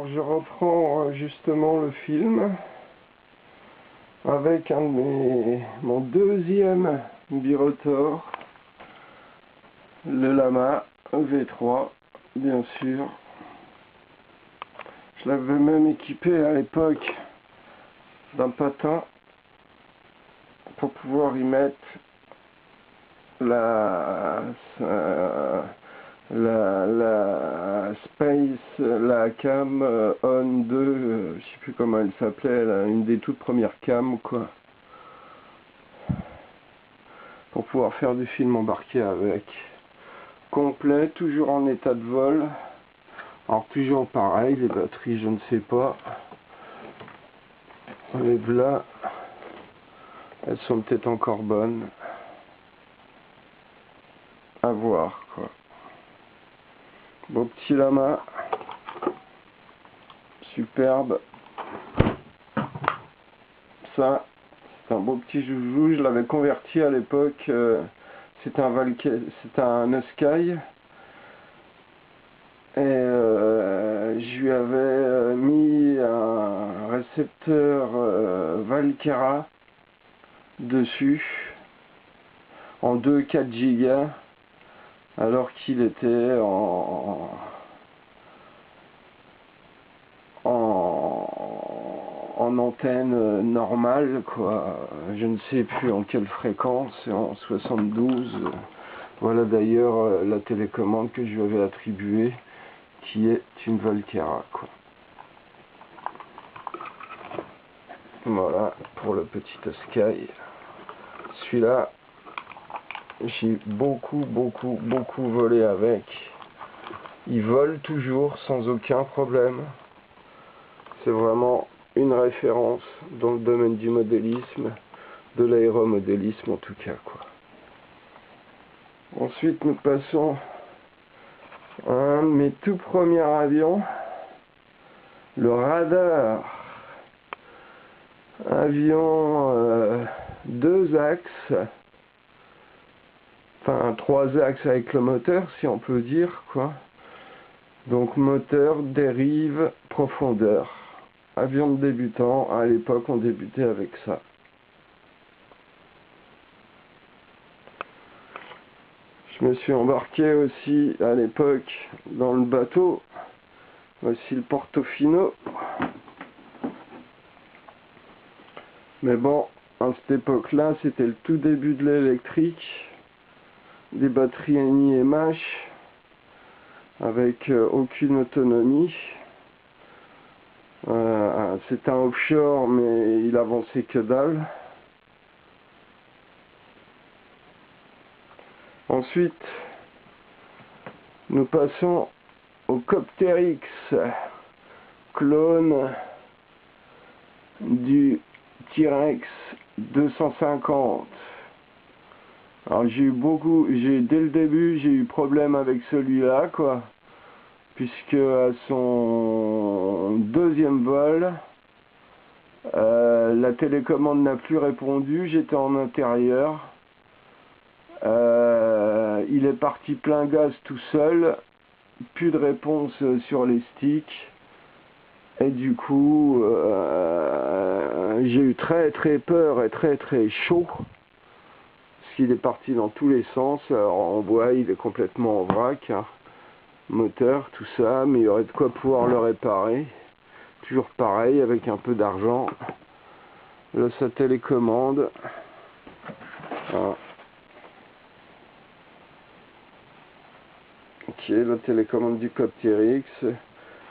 Alors je reprends justement le film avec mon deuxième Birotor, le Lama V3 bien sûr. Je l'avais même équipé à l'époque d'un patin pour pouvoir y mettre la cam On 2, je sais plus comment elle s'appelait, une des toutes premières cams quoi, pour pouvoir faire du film embarqué avec, complet, toujours en état de vol. Alors toujours pareil, les batteries je ne sais pas, les là, elles sont peut-être encore bonnes, à voir quoi. Beau petit Lama, superbe. Ça, c'est un beau petit joujou. Je l'avais converti à l'époque. C'était un Husky. Et je lui avais mis un récepteur Valkera dessus en 2-4 Go alors qu'il était en antenne normale quoi, je ne sais plus en quelle fréquence, en 72. Voilà d'ailleurs la télécommande que je lui avais attribuée, qui est une Valkera quoi. Voilà pour le petit Sky. Celui-là j'ai beaucoup volé avec. Il vole toujours sans aucun problème. C'est vraiment une référence dans le domaine du modélisme, de l'aéromodélisme en tout cas quoi. Ensuite nous passons à un de mes tout premiers avions, le Radar. Avion 2 axes, enfin 3 axes avec le moteur si on peut dire quoi. Donc moteur, dérive, profondeur. Avion de débutant, à l'époque on débutait avec ça. Je me suis embarqué aussi à l'époque dans le bateau. Voici le Portofino. Mais bon, à cette époque-là, c'était le tout début de l'électrique. Des batteries NiMH avec aucune autonomie. C'était un offshore, mais il avançait que dalle. Ensuite, nous passons au Copter X, clone du T-Rex 250. Alors dès le début, j'ai eu problème avec celui-là, quoi, puisque à son deuxième vol, la télécommande n'a plus répondu, j'étais en intérieur. Il est parti plein gaz tout seul, plus de réponse sur les sticks, et du coup j'ai eu très peur et très chaud, parce qu'il est parti dans tous les sens. Alors on voit il est complètement en vrac, hein, moteur, tout ça, mais il y aurait de quoi pouvoir le réparer, toujours pareil, avec un peu d'argent. Là sa télécommande, voilà. Ok, la télécommande du Copter X.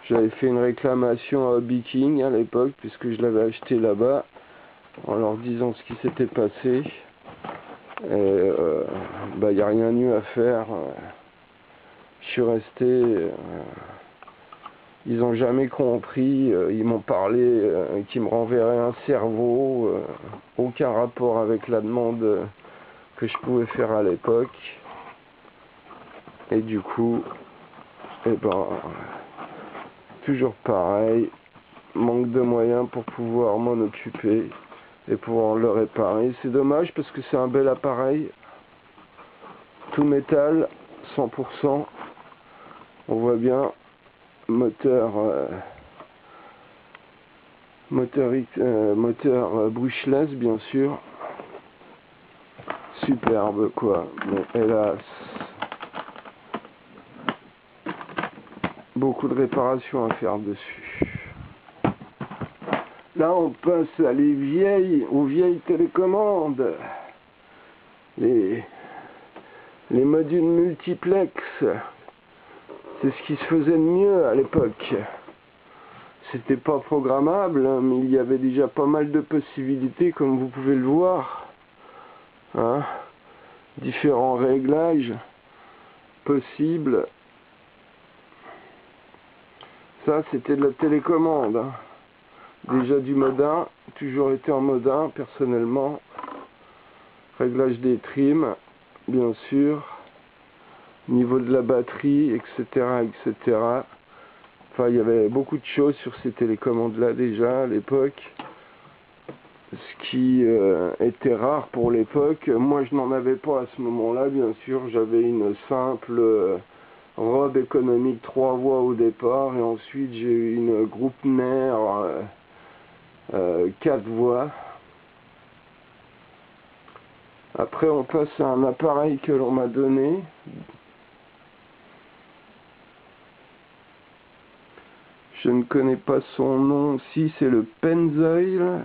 J'avais fait une réclamation à Hobby King à l'époque, puisque je l'avais acheté là-bas, en leur disant ce qui s'était passé. Et il n'y a rien eu à faire. Je suis resté. Ils n'ont jamais compris. Ils m'ont parlé qu'ils me renverraient un cerveau. Aucun rapport avec la demande que je pouvais faire à l'époque. Et du coup, toujours pareil, manque de moyens pour pouvoir m'en occuper et pouvoir le réparer. C'est dommage parce que c'est un bel appareil, tout métal, 100%. On voit bien, moteur moteur brushless bien sûr. Superbe quoi, mais hélas, beaucoup de réparations à faire dessus. Là on passe aux vieilles télécommandes, les modules multiplex, c'est ce qui se faisait de mieux à l'époque. C'était pas programmable, hein, mais il y avait déjà pas mal de possibilités comme vous pouvez le voir. Hein, différents réglages possibles. Ça c'était de la télécommande, hein. Déjà du mode 1, toujours été en mode 1 personnellement. Réglage des trims, bien sûr, niveau de la batterie, etc., etc. Enfin, il y avait beaucoup de choses sur ces télécommandes là déjà à l'époque, ce qui était rare pour l'époque. Moi je n'en avais pas à ce moment-là, bien sûr. J'avais une simple robe économique 3 voies au départ, et ensuite j'ai eu une Groupner 4 voies. Après on passe à un appareil que l'on m'a donné. Je ne connais pas son nom. Si, c'est le Pennzoil.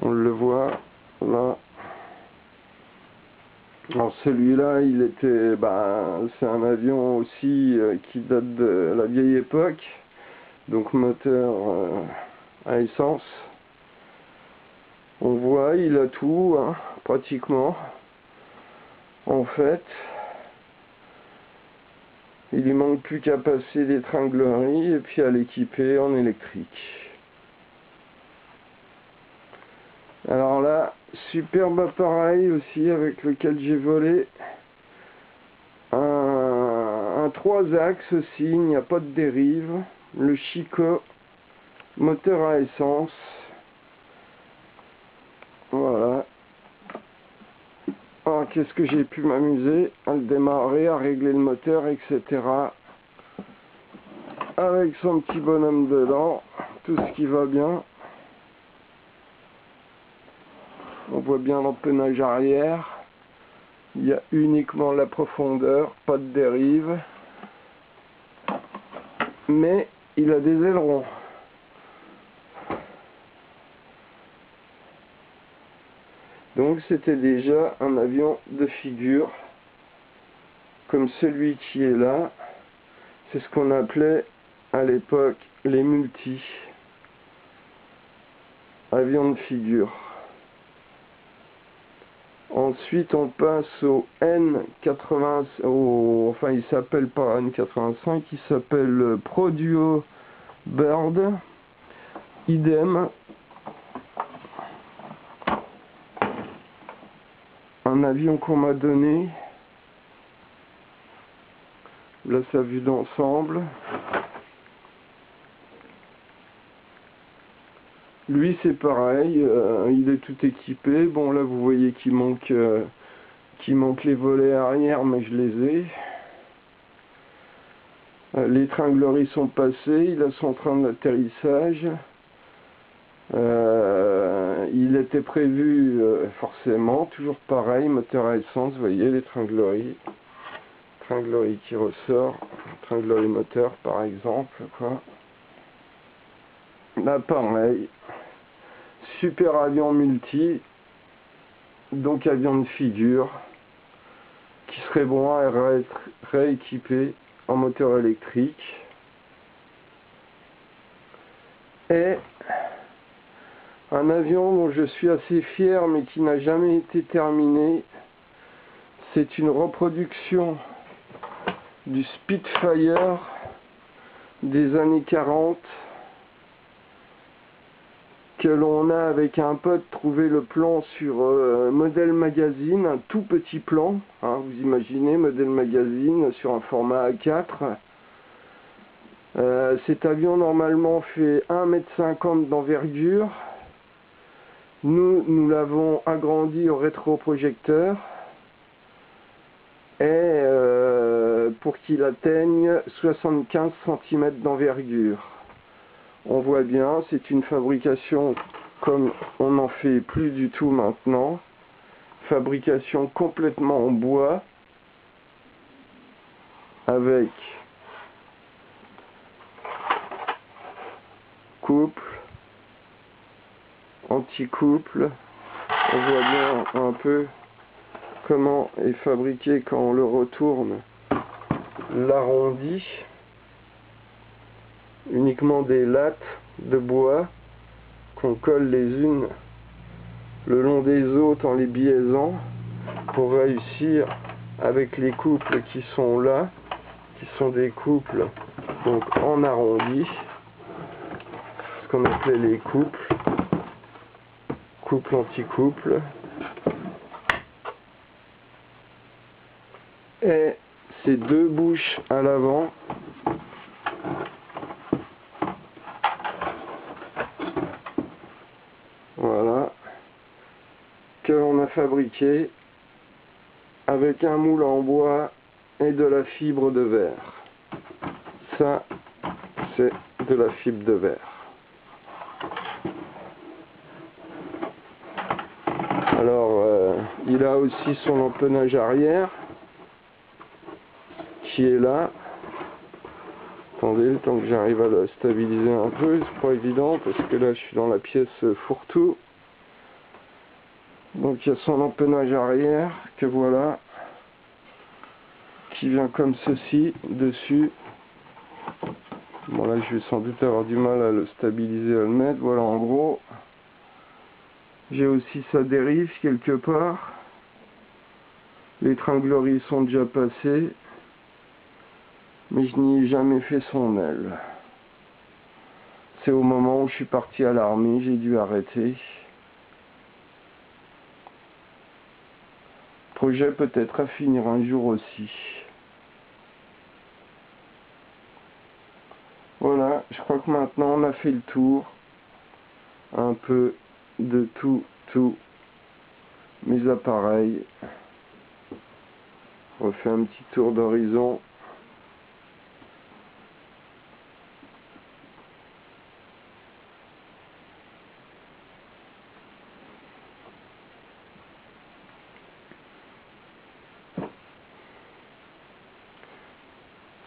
On le voit là. Alors celui-là, il était, c'est un avion aussi qui date de la vieille époque, donc moteur à essence. On voit, il a tout, hein, pratiquement. En fait, il lui manque plus qu'à passer l'étranglerie et puis à l'équiper en électrique. Alors là, superbe appareil aussi avec lequel j'ai volé. Un 3 axes aussi, il n'y a pas de dérive. Le Chico, moteur à essence. Voilà. Alors qu'est-ce que j'ai pu m'amuser à le démarrer, à régler le moteur, etc. Avec son petit bonhomme dedans, tout ce qui va bien. On voit bien l'empennage arrière. Il y a uniquement la profondeur, pas de dérive. Mais il a des ailerons. Donc c'était déjà un avion de figure, comme celui qui est là. C'est ce qu'on appelait à l'époque les multis. Avions de figure. Ensuite, on passe au N80, enfin il s'appelle pas N85, il s'appelle Produo Bird. Idem. Un avion qu'on m'a donné. Là, sa vue d'ensemble. Lui, c'est pareil, il est tout équipé. Bon, là, vous voyez qu'il manque les volets arrière, mais je les ai. Les tringleries sont passées, il a son train d'atterrissage. Il était prévu, forcément, toujours pareil, moteur à essence, vous voyez, les tringleries. Tringlerie qui ressort, tringlerie moteur, par exemple, quoi. Là, pareil. Super avion multi, donc avion de figure, qui serait bon à être rééquipé en moteur électrique. Et un avion dont je suis assez fier mais qui n'a jamais été terminé, c'est une reproduction du Spitfire des années 40, que l'on a avec un pote trouvé le plan sur Model Magazine, un tout petit plan, hein, vous imaginez, Model Magazine sur un format A4. Cet avion normalement fait 1,50 m d'envergure. Nous l'avons agrandi au rétroprojecteur et pour qu'il atteigne 75 cm d'envergure. On voit bien, c'est une fabrication comme on n'en fait plus du tout maintenant. Fabrication complètement en bois, avec couple, anti-couple. On voit bien un peu comment est fabriqué quand on le retourne l'arrondi. Uniquement des lattes de bois qu'on colle les unes le long des autres en les biaisant pour réussir avec les couples qui sont là, qui sont des couples donc en arrondi, ce qu'on appelait les couples, couple anti-couple. Et ces deux bouches à l'avant voilà, que l'on a fabriqué avec un moule en bois et de la fibre de verre. Ça, c'est de la fibre de verre. Alors, il a aussi son empennage arrière qui est là. Attendez, le temps que j'arrive à le stabiliser un peu, c'est pas évident parce que là je suis dans la pièce fourre-tout. Donc il y a son empennage arrière que voilà, qui vient comme ceci dessus. Bon là je vais sans doute avoir du mal à le stabiliser, à le mettre. Voilà en gros. J'ai aussi sa dérive quelque part. Les tringleries sont déjà passées. Mais je n'y ai jamais fait son aile. C'est au moment où je suis parti à l'armée, j'ai dû arrêter. Projet peut-être à finir un jour aussi. Voilà, je crois que maintenant on a fait le tour un peu de tous mes appareils. On refait un petit tour d'horizon.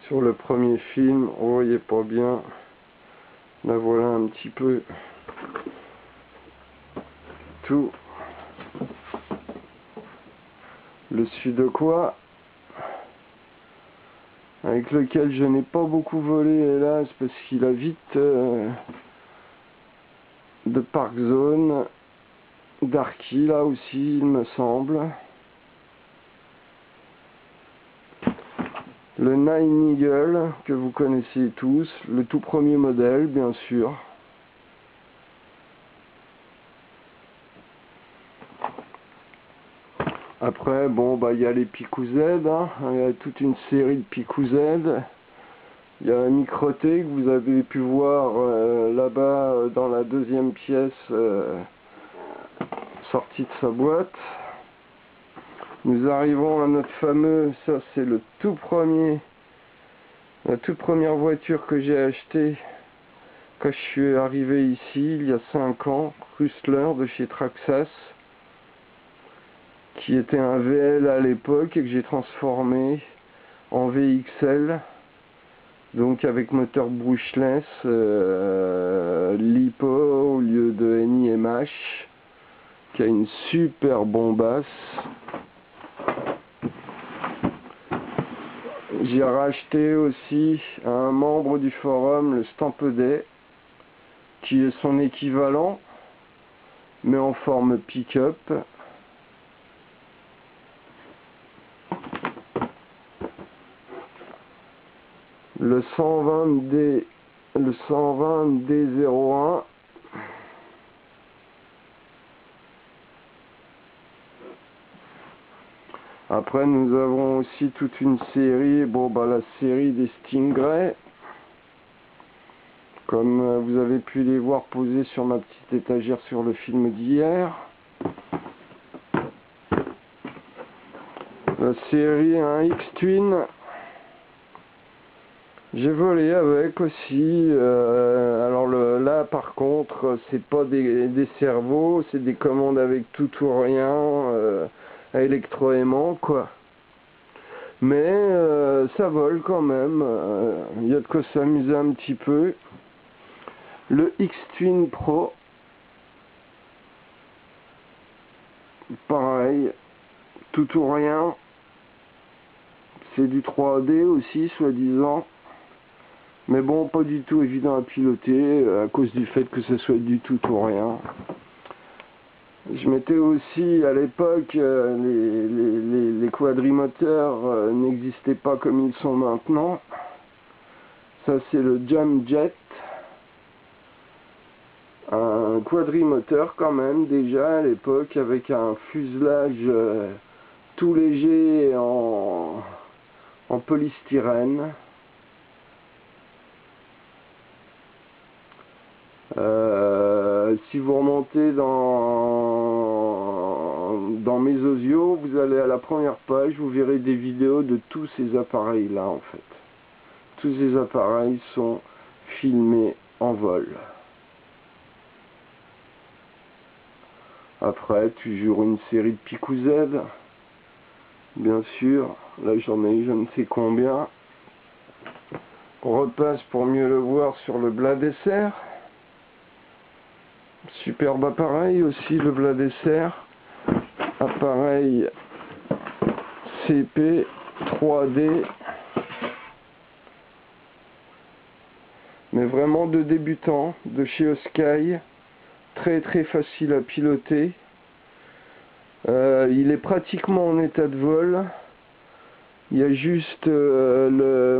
Sur le premier film, on voyait pas bien. Là voilà un petit peu tout le Sudoku, avec lequel je n'ai pas beaucoup volé hélas parce qu'il a vite de Park Zone, Darky là aussi il me semble. Le Nine Eagle que vous connaissez tous, le tout premier modèle bien sûr. Après bon bah il y a les Pico Z, hein. Il y a toute une série de Pico Z. Il y a un microté que vous avez pu voir là-bas dans la deuxième pièce sortie de sa boîte. Nous arrivons à notre fameux, ça c'est le tout premier, la toute première voiture que j'ai achetée quand je suis arrivé ici il y a 5 ans, Chrysler de chez Traxxas, qui était un VL à l'époque et que j'ai transformé en VXL, donc avec moteur brushless, LiPo au lieu de NiMH, qui a une super bombasse. J'ai racheté aussi à un membre du forum le Stampede, qui est son équivalent, mais en forme pick-up. Le 120D01. Après nous avons aussi toute une série, bon bah la série des Stingray, comme vous avez pu les voir posés sur ma petite étagère sur le film d'hier. La série X-Twin, J'ai volé avec aussi. Alors là par contre, c'est pas des cerveaux, c'est des commandes avec tout ou rien, à électroaimant quoi. Mais ça vole quand même. Il y a de quoi s'amuser un petit peu. Le X-Twin Pro, pareil, tout ou rien. C'est du 3D aussi, soi-disant. Mais bon, pas du tout évident à piloter, à cause du fait que ce soit du tout ou rien. Je m'étais aussi, à l'époque, les quadrimoteurs n'existaient pas comme ils sont maintenant. Ça, c'est le Jamjet. Un quadrimoteur quand même, déjà à l'époque, avec un fuselage tout léger en polystyrène. Si vous remontez dans mes osios, vous allez à la première page, vous verrez des vidéos de tous ces appareils-là en fait. Tous ces appareils sont filmés en vol. Après, toujours une série de Pico Z, bien sûr. Là, j'en ai je ne sais combien. On repasse pour mieux le voir sur le Bladesser. Superbe appareil aussi, le Bladesser. Appareil CP 3D. Mais vraiment de débutant, de chez Oskai. Très très facile à piloter. Il est pratiquement en état de vol. Il y a juste le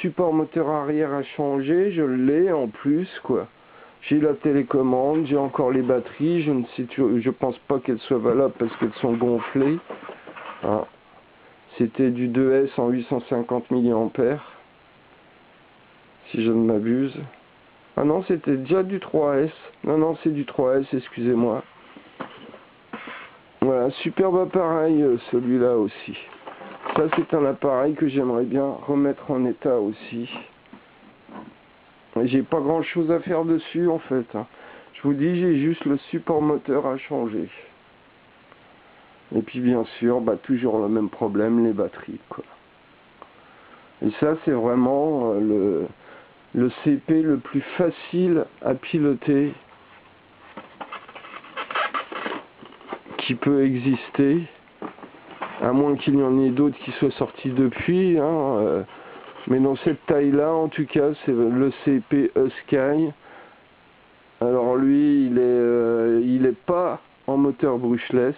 support moteur arrière à changer. Je l'ai en plus quoi. J'ai la télécommande, j'ai encore les batteries. Je pense pas qu'elles soient valables parce qu'elles sont gonflées. Ah. C'était du 2S en 850 mAh. Si je ne m'abuse. Ah non, c'était déjà du 3S. Non, c'est du 3S, excusez-moi. Voilà, superbe appareil, celui-là aussi. Ça, c'est un appareil que j'aimerais bien remettre en état aussi. Et j'ai pas grand-chose à faire dessus, en fait. Je vous dis, j'ai juste le support moteur à changer. Et puis, bien sûr, toujours le même problème, les batteries, quoi. Et ça, c'est vraiment le CP le plus facile à piloter qui peut exister, à moins qu'il y en ait d'autres qui soient sortis depuis, mais dans cette taille-là, en tout cas, c'est le CP Sky. Alors lui, il est pas en moteur brushless,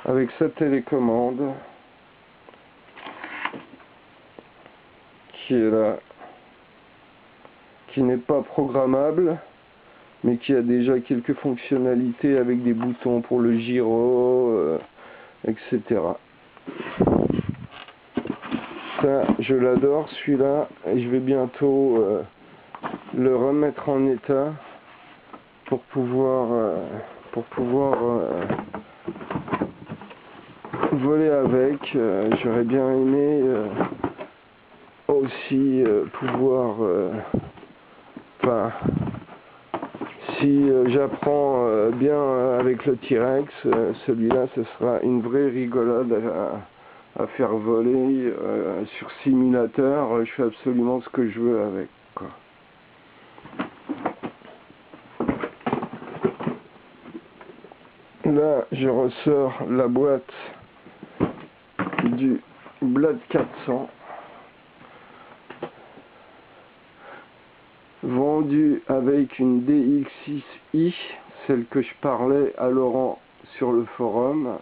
avec sa télécommande qui est là, qui n'est pas programmable, mais qui a déjà quelques fonctionnalités avec des boutons pour le gyro, etc. Ça, je l'adore celui-là, et je vais bientôt le remettre en état pour pouvoir voler avec. J'aurais bien aimé aussi pouvoir, si j'apprends bien avec le T-Rex, celui-là, ce sera une vraie rigolade à faire voler sur simulateur. Je fais absolument ce que je veux avec, quoi. Là, je ressors la boîte du Blad 400. Vendu avec une DX6i, celle que je parlais à Laurent sur le forum.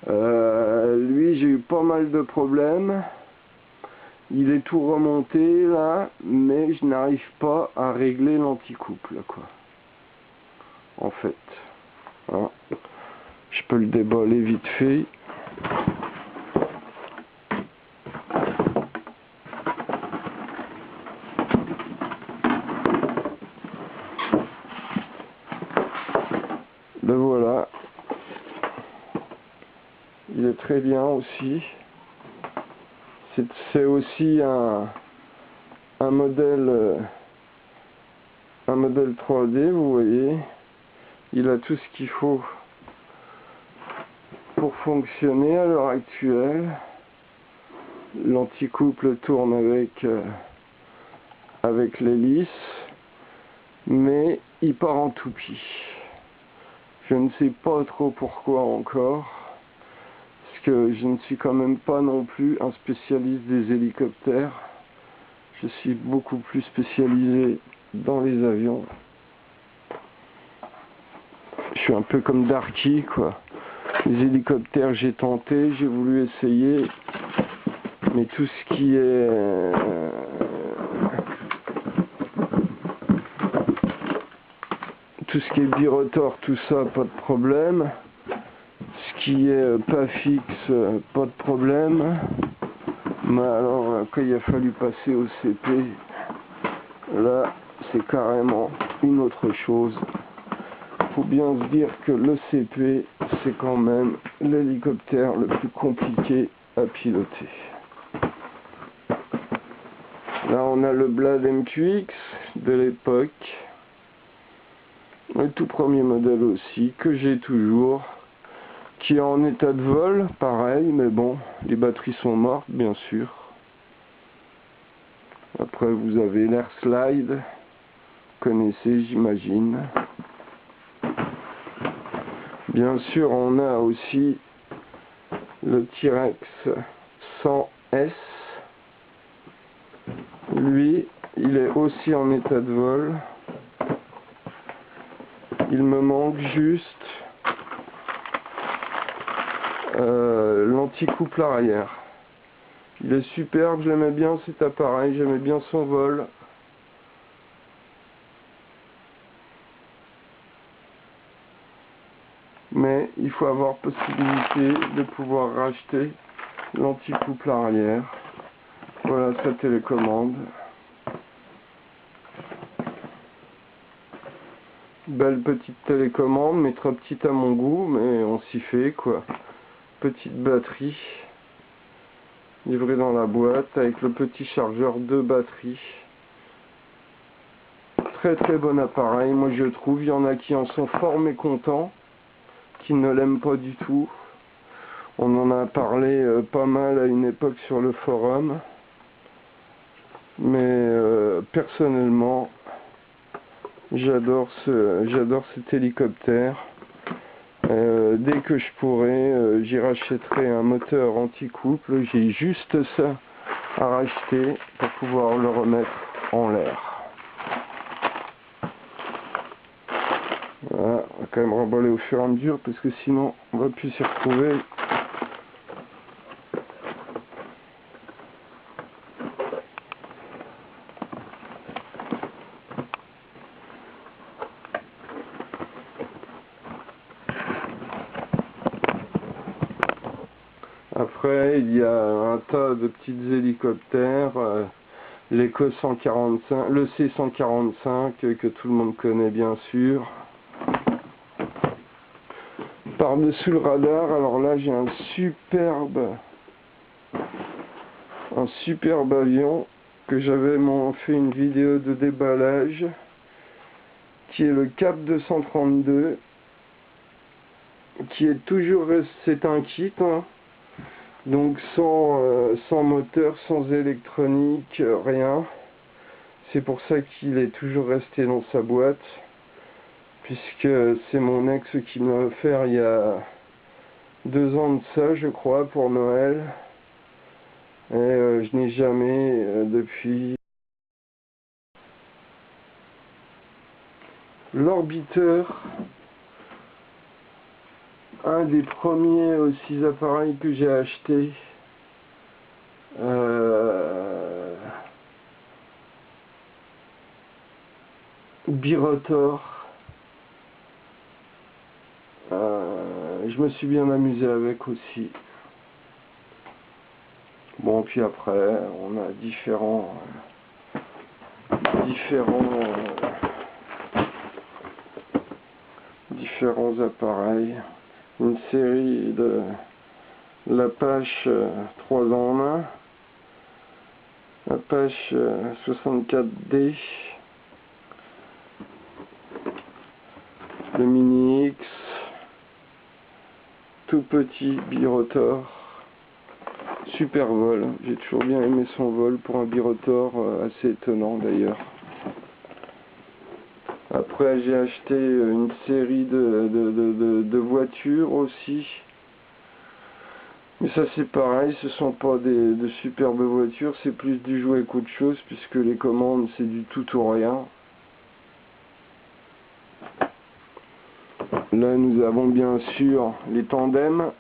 Lui, j'ai eu pas mal de problèmes. Il est tout remonté là, mais je n'arrive pas à régler l'anticouple, quoi. En fait, je peux le déballer vite fait. Le voilà. Il est très israélien aussi. C'est aussi un modèle 3D, vous voyez. Il a tout ce qu'il faut pour fonctionner à l'heure actuelle. L'anticouple tourne avec l'hélice, mais il part en toupie. Je ne sais pas trop pourquoi encore, parce que je ne suis quand même pas non plus un spécialiste des hélicoptères. Je suis beaucoup plus spécialisé dans les avions. Je suis un peu comme Darky, quoi. Les hélicoptères, j'ai tenté, j'ai voulu essayer, mais tout ce qui est birotor, tout ça, pas de problème. Ce qui est pas fixe, pas de problème. Mais alors, quand il a fallu passer au CP, là, c'est carrément une autre chose. Faut bien se dire que le CP, c'est quand même l'hélicoptère le plus compliqué à piloter. Là, on a le Blad MQX de l'époque. Le tout premier modèle aussi, que j'ai toujours, qui est en état de vol, pareil, mais bon, les batteries sont mortes, bien sûr. Après, vous avez l'Air Slide, vous connaissez, j'imagine. Bien sûr, on a aussi le T-Rex 100S. Lui, il est aussi en état de vol. Il me manque juste l'anticouple arrière. Il est superbe, j'aimais bien cet appareil, j'aimais bien son vol. Mais il faut avoir possibilité de pouvoir racheter l'anticouple arrière. Voilà sa télécommande. Belle petite télécommande, mais très petite à mon goût, mais on s'y fait quoi. Petite batterie livrée dans la boîte avec le petit chargeur de batterie. Très très bon appareil, moi je trouve. Il y en a qui en sont fort mécontents, qui ne l'aiment pas du tout. On en a parlé pas mal à une époque sur le forum. Mais personnellement, j'adore cet hélicoptère. Dès que je pourrai, j'y rachèterai un moteur anti-couple. J'ai juste ça à racheter pour pouvoir le remettre en l'air. Voilà, on va quand même remballer au fur et à mesure parce que sinon on va plus s'y retrouver. Après, il y a un tas de petits hélicoptères, l'Eco 145, le C145 que tout le monde connaît bien sûr. Par-dessus le radar, alors là j'ai un superbe avion que j'avais fait une vidéo de déballage, qui est le Cap 232, qui est toujours, c'est un kit, hein. Donc sans moteur, sans électronique, rien. C'est pour ça qu'il est toujours resté dans sa boîte, puisque c'est mon ex qui me l'a offert il y a 2 ans de ça, je crois, pour Noël. Et je n'ai jamais depuis. L'orbiteur, un des premiers aussi appareils que j'ai acheté. Birotor. Je me suis bien amusé avec aussi. Bon, puis après, on a différents appareils. Une série l'Apache 3 en 1, Apache 64D, le Mini X, tout petit birotor, super vol, j'ai toujours bien aimé son vol pour un birotor, assez étonnant d'ailleurs. Après j'ai acheté une série de voitures aussi. Mais ça c'est pareil, ce sont pas de superbes voitures, c'est plus du jouet qu'autre chose, puisque les commandes c'est du tout ou rien. Là nous avons bien sûr les tandems,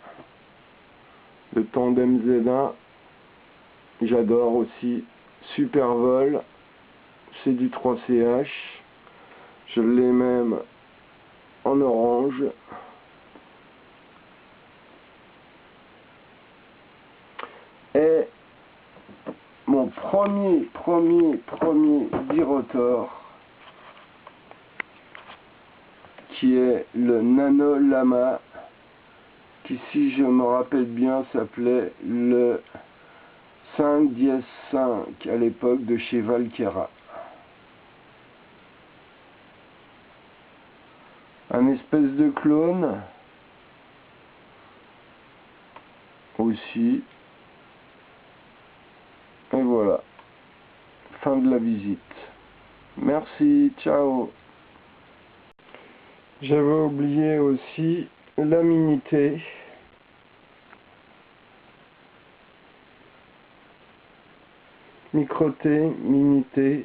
le tandem Z1, j'adore aussi, super vol, c'est du 3CH, je l'ai même en orange. Et mon premier birotor, qui est le Nano Lama, qui si je me rappelle bien s'appelait le 5-5 à l'époque de chez Valkera. Un espèce de clone aussi. Et voilà, fin de la visite. Merci, ciao. J'avais oublié aussi la Minité. Micro-T, Minité.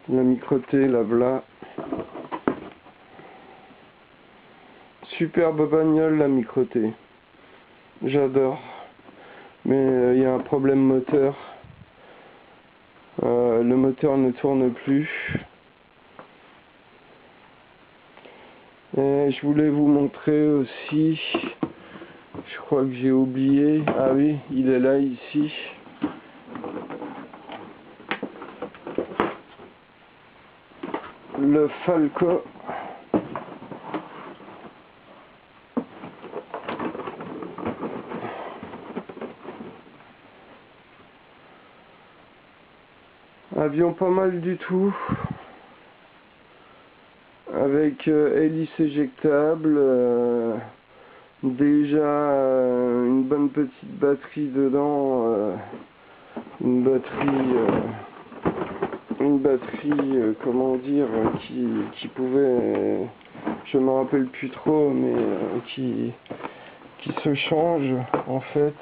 La Micro-T, la voilà. Superbe bagnole, la Micro-T. J'adore. Mais il y a un problème moteur. Le moteur ne tourne plus. Et je voulais vous montrer aussi, je crois que j'ai oublié, ah oui, il est là ici. Le Falco. Avion pas mal du tout. Avec hélice éjectable, déjà une bonne petite batterie dedans, une batterie, comment dire, qui pouvait, je me rappelle plus trop, mais qui se change en fait.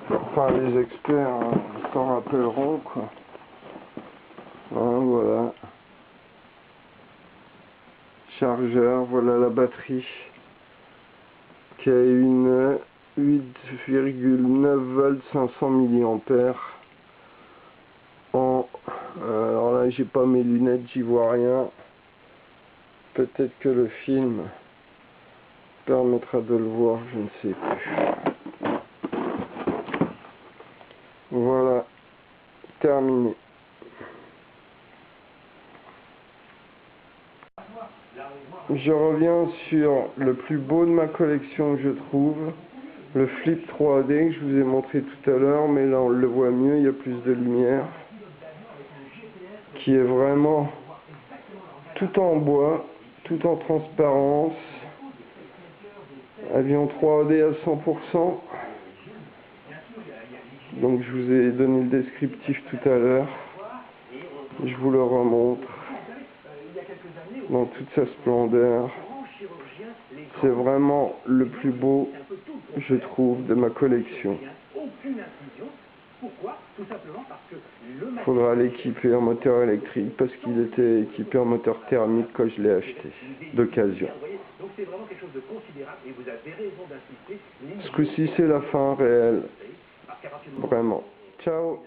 Enfin, les experts s'en rappelleront, quoi. Hein, voilà. Chargeur, voilà la batterie qui a une 8,9 volts 500 mAh en alors là j'ai pas mes lunettes, j'y vois rien, peut-être que le film permettra de le voir, je ne sais plus. Voilà, terminé. Je reviens sur le plus beau de ma collection, je trouve, le Flip 3D que je vous ai montré tout à l'heure, mais là on le voit mieux, il y a plus de lumière, qui est vraiment tout en bois, tout en transparence, avion 3D à 100%, donc je vous ai donné le descriptif tout à l'heure, je vous le remontre dans toute sa splendeur. C'est vraiment le plus beau, je trouve, de ma collection. Faudra l'équiper en moteur électrique parce qu'il était équipé en moteur thermique quand je l'ai acheté d'occasion. Ce coup-ci c'est la fin réelle. Vraiment. Ciao.